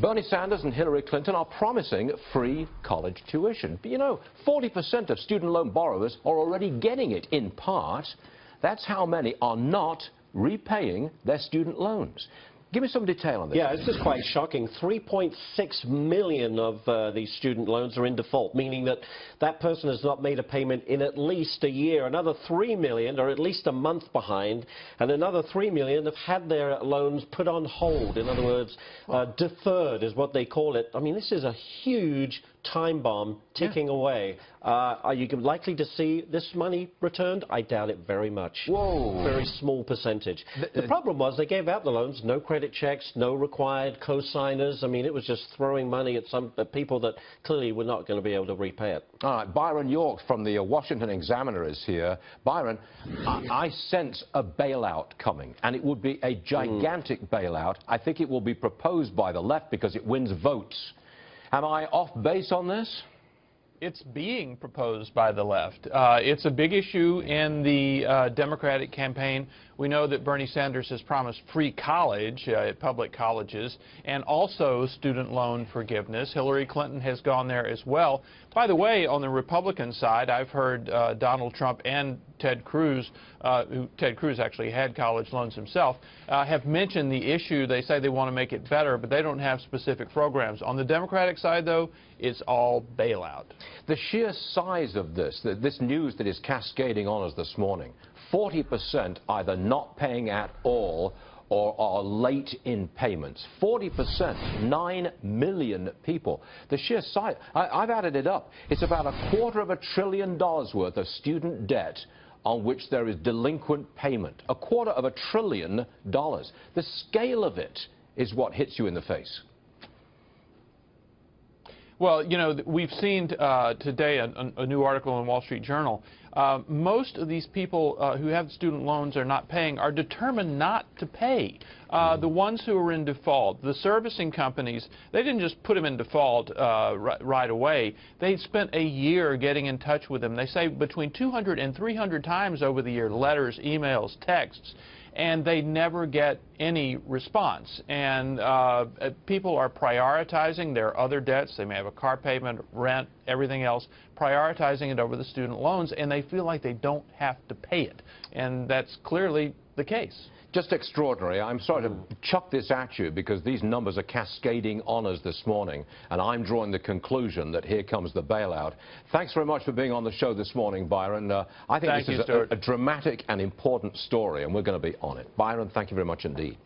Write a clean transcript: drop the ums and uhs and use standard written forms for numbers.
Bernie Sanders and Hillary Clinton are promising free college tuition. But you know, 40% of student loan borrowers are already getting it in part. That's how many are not repaying their student loans. Give me some detail on this. Yeah, this is quite shocking. 3.6 million of these student loans are in default, meaning that that person has not made a payment in at least a year. Another 3 million are at least a month behind, and another 3 million have had their loans put on hold. In other words, deferred is what they call it. I mean, this is a huge time bomb ticking away. Are you likely to see this money returned? I doubt it very much. Whoa. Very small percentage. The problem was they gave out the loans, no credit checks, no required co-signers. I mean, it was just throwing money at some people that clearly were not going to be able to repay it. All right, Byron York from the Washington Examiner is here. Byron, I sense a bailout coming, and it would be a gigantic bailout. I think it will be proposed by the left because it wins votes. Am I off base on this? It's being proposed by the left. It's a big issue in the Democratic campaign. We know that Bernie Sanders has promised free college at public colleges and also student loan forgiveness. Hillary Clinton has gone there as well. By the way, on the Republican side, I've heard Donald Trump and Ted Cruz, Ted Cruz actually had college loans himself, have mentioned the issue. They say they want to make it better, but they don't have specific programs. On the Democratic side, though, it's all bailout. The sheer size of this news that is cascading on us this morning, 40% either not paying at all or are late in payments. 40%, 9 million people. The sheer size, I've added it up. It's about $250 billion worth of student debt on which there is delinquent payment. $250 billion. The scale of it is what hits you in the face. Well, you know, we've seen today a new article in Wall Street Journal. Most of these people who have student loans are not paying are determined not to pay. The ones who are in default, the servicing companies, they didn't just put them in default right away. They spent a year getting in touch with them. They say between 200 and 300 times over the year, letters, emails, texts, and they never get any response. And people are prioritizing their other debts. They may have a car payment, rent, everything else, prioritizing it over the student loans, and they feel like they don't have to pay it. And that's clearly the case. Just extraordinary. I'm sorry to chuck this at you because these numbers are cascading on us this morning, and I'm drawing the conclusion that here comes the bailout. Thanks very much for being on the show this morning, Byron. I think this is a dramatic and important story, and we're going to be on it. Byron, thank you very much indeed.